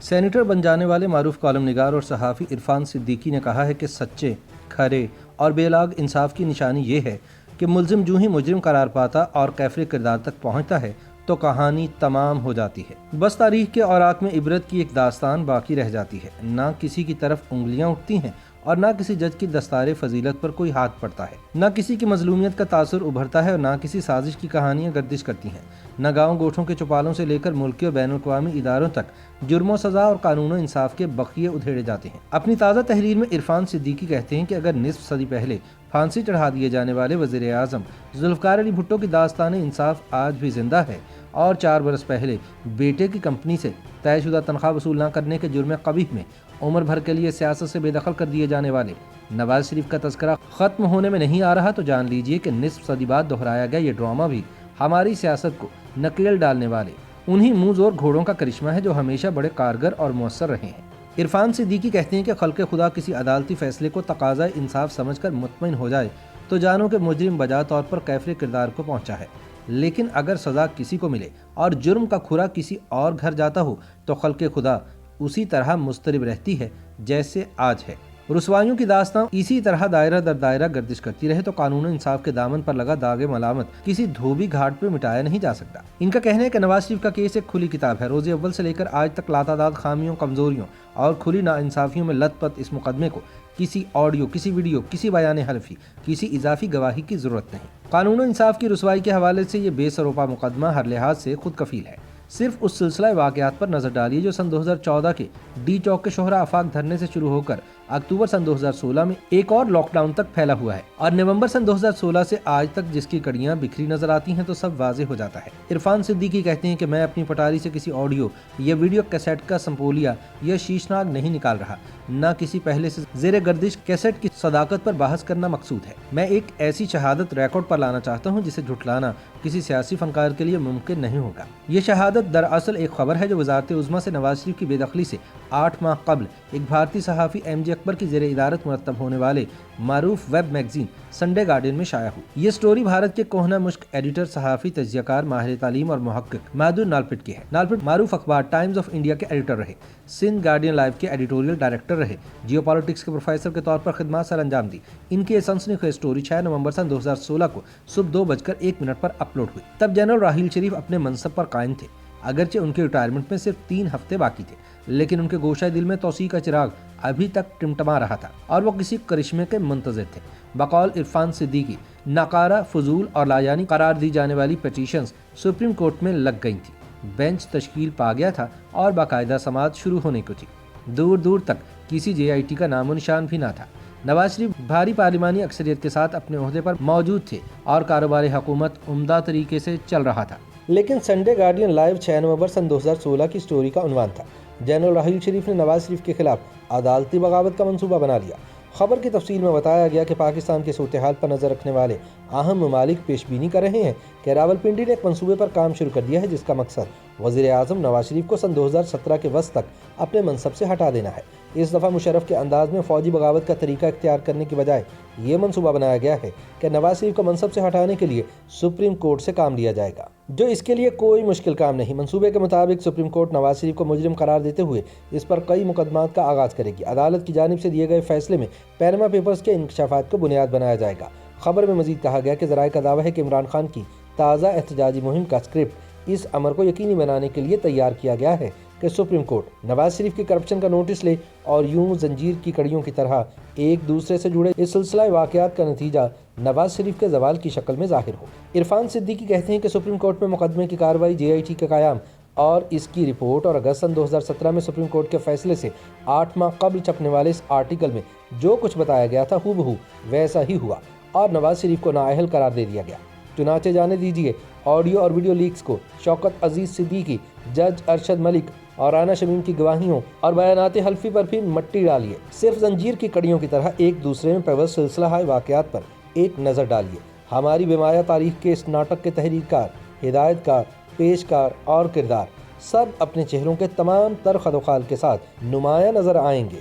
Senator بن جانے والے معروف کالم نگار اور صحافی عرفان صدیقی نے کہا ہے کہ سچے، کھرے اور بے لاگ انصاف کی نشانی یہ ہے کہ ملزم جو ہی مجرم قرار پاتا اور کیفر کردار تک پہنچتا ہے تو کہانی تمام ہو جاتی ہے، بس تاریخ کے اوراق میں عبرت کی ایک داستان باقی رہ جاتی ہے، نہ کسی کی طرف انگلیاں اٹھتی ہیں اور نہ کسی جج کی دستار فضیلت پر کوئی ہاتھ پڑتا ہے، نہ کسی کی مظلومیت کا تاثر ابھرتا ہے اور نہ کسی سازش کی کہانیاں گردش کرتی ہیں، نہ گاؤں گوٹھوں کے چوپالوں سے لے کر ملکی اور بین الاقوامی اداروں تک جرم و سزا اور قانون و انصاف کے بقیے ادھیڑے جاتے ہیں۔ اپنی تازہ تحریر میں عرفان صدیقی کہتے ہیں کہ اگر نصف صدی پہلے پھانسی چڑھا دیے جانے والے وزیر اعظم ذوالفقار علی بھٹو کی داستان انصاف آج بھی زندہ ہے اور 4 برس پہلے بیٹے کی کمپنی سے طے شدہ تنخواہ وصول نہ کرنے کے جرم قبیح میں عمر بھر کے لیے سیاست سے بے دخل کر دیے جانے والے نواز شریف کا تذکرہ ختم ہونے میں نہیں آ رہا تو جان لیجئے کہ نصف صدی بعد دہرایا گیا یہ ڈرامہ بھی ہماری سیاست کو نکیل ڈالنے والے انہی منہ زور گھوڑوں کا کرشمہ ہے جو ہمیشہ بڑے کارگر اور مؤثر رہے ہیں۔ عرفان صدیقی کہتے ہیں کہ خلق خدا کسی عدالتی فیصلے کو تقاضۂ انصاف سمجھ کر مطمئن ہو جائے تو جانو کہ مجرم بجا طور پر کیفر کردار کو پہنچا ہے، لیکن اگر سزا کسی کو ملے اور جرم کا کھرا کسی اور گھر جاتا ہو تو خلق خدا اسی طرح مضطرب رہتی ہے جیسے آج ہے۔ رسوائیوں کی داستان اسی طرح دائرہ در دائرہ گردش کرتی رہے تو قانون و انصاف کے دامن پر لگا داغ ملامت کسی دھوبی گھاٹ پہ مٹایا نہیں جا سکتا۔ ان کا کہنا ہے کہ نواز شریف کا کیس ایک کھلی کتاب ہے، روز اول سے لے کر آج تک لاتعداد خامیوں، کمزوریوں اور کھلی ناانصافیوں میں لت پت اس مقدمے کو کسی آڈیو، کسی ویڈیو، کسی بیان حلفی، کسی اضافی گواہی کی ضرورت نہیں۔ قانون و انصاف کی رسوائی کے حوالے سے یہ بے سروپا مقدمہ ہر لحاظ سے خود کفیل ہے۔ صرف اس سلسلہ واقعات پر نظر ڈالیے جو سن 2014 کے ڈی چوک کے شہرا آفاق دھرنے سے شروع ہو کر اکتوبر سن 2016 میں ایک اور لاک ڈاؤن تک پھیلا ہوا ہے، اور نومبر سن 2016 سے آج تک جس کی کڑیاں بکھری نظر آتی ہیں تو سب واضح ہو جاتا ہے۔ عرفان صدیقی کہتے ہیں کہ میں اپنی پٹاری سے کسی آڈیو یا ویڈیو کیسٹ کا سمپولیا یا شیشناگ نہیں نکال رہا، نہ کسی پہلے سے زیر گردش کیسٹ کی صداقت پر بحث کرنا مقصود ہے۔ میں ایک ایسی شہادت ریکارڈ پر لانا چاہتا ہوں جسے جھٹلانا کسی سیاسی فنکار کے لیے ممکن نہیں ہوگا۔ یہ شہادت دراصل ایک خبر ہے جو وزارت عظمیٰ سے نواز شریف کی بے دخلی سے 8 ماہ قبل ایک بھارتی صحافی ایم جے اکبر کی زیر ادارت مرتب ہونے والے معروف ویب میگزین سنڈے گارڈین میں شائع ہوئی۔ یہ سٹوری بھارت کے کوہنہ مشق ایڈیٹر، صحافی، تجزیہ کار، ماہر تعلیم اور محقق مادھور نالپٹ کی ہے۔ نالپٹ معروف اخبار ٹائمز آف انڈیا کے ایڈیٹر رہے، سندھ گارڈین لائیو کے ایڈیٹوریل ڈائریکٹر رہے، جیو پالیٹکس کے پروفیسر کے طور پر خدمات سر انجام دی۔ ان کی سنسنی خیز سٹوری 6 نومبر سن 2016 کو صبح 2:01 پر اپلوڈ ہوئی۔ تب جنرل راحیل شریف اپنے منصب پر قائم تھے، اگرچہ ان کے ریٹائرمنٹ میں صرف 3 ہفتے باقی تھے، لیکن ان کے گوشہ دل میں توسیع کا چراغ ابھی تک ٹمٹما رہا تھا اور وہ کسی کرشمے کے منتظر تھے۔ بقول عرفان صدیقی، ناکارہ، فضول اور لایعنی قرار دی جانے والی پٹیشنز سپریم کورٹ میں لگ گئی تھیں، بینچ تشکیل پا گیا تھا اور باقاعدہ سماعت شروع ہونے کو تھی۔ دور دور تک کسی جے آئی ٹی کا نام و نشان بھی نہ تھا۔ نواز شریف بھاری پارلیمانی اکثریت کے ساتھ اپنے عہدے پر موجود تھے اور کاروبار حکومت عمدہ طریقے سے چل رہا تھا، لیکن سنڈے گارڈین لائیو 6 نومبر سن 2016 کی سٹوری کا عنوان تھا: جنرل راحیل شریف نے نواز شریف کے خلاف عدالتی بغاوت کا منصوبہ بنا لیا۔ خبر کی تفصیل میں بتایا گیا کہ پاکستان کے صورتحال پر نظر رکھنے والے اہم ممالک پیش بینی کر رہے ہیں کہ راولپنڈی نے ایک منصوبے پر کام شروع کر دیا ہے جس کا مقصد وزیر اعظم نواز شریف کو سن 2017 کے وسط تک اپنے منصب سے ہٹا دینا ہے۔ اس دفعہ مشرف کے انداز میں فوجی بغاوت کا طریقہ اختیار کرنے کی بجائے یہ منصوبہ بنایا گیا ہے کہ نواز شریف کو منصب سے ہٹانے کے لیے سپریم کورٹ سے کام لیا جائے گا، جو اس کے لیے کوئی مشکل کام نہیں۔ منصوبے کے مطابق سپریم کورٹ نواز شریف کو مجرم قرار دیتے ہوئے اس پر کئی مقدمات کا آغاز کرے گی۔ عدالت کی جانب سے دیے گئے فیصلے میں پینما پیپرز کے انکشافات کو بنیاد بنایا جائے گا۔ خبر میں مزید کہا گیا کہ ذرائع کا دعویٰ ہے کہ عمران خان کی تازہ احتجاجی مہم کا اسکرپٹ اس امر کو یقینی بنانے کے لیے تیار کیا گیا ہے کہ سپریم کورٹ نواز شریف کی کرپشن کا نوٹس لے اور یوں زنجیر کی کڑیوں کی طرح ایک دوسرے سے جڑے اس سلسلہ واقعات کا نتیجہ نواز شریف کے زوال کی شکل میں ظاہر ہو۔ عرفان صدیقی کہتے ہیں کہ سپریم کورٹ میں مقدمے کی کارروائی، جے آئی ٹی کا قیام اور اس کی رپورٹ اور اگست سن 2017 میں سپریم کورٹ کے فیصلے سے 8 ماہ قبل چھپنے والے اس آرٹیکل میں جو کچھ بتایا گیا تھا ہو بہو ویسا ہی ہوا اور نواز شریف کو نااہل قرار دے دیا گیا۔ چنانچہ جانے دیجیے آڈیو اور ویڈیو لیکس کو، شوکت عزیز صدیقی، جج ارشد ملک اور رانا شمیم کی گواہیوں اور بیانات حلفی پر بھی مٹی ڈالیے۔ صرف زنجیر کی کڑیوں کی طرح ایک دوسرے میں پیوست سلسلہ واقعات پر ایک نظر ڈالیے۔ ہماری بے-مایہ تاریخ کے اس ناٹک کے تحریر کار، ہدایت کار، پیشکار اور کردار سب اپنے چہروں کے تمام تر خد و خال کے ساتھ نمایاں نظر آئیں گے۔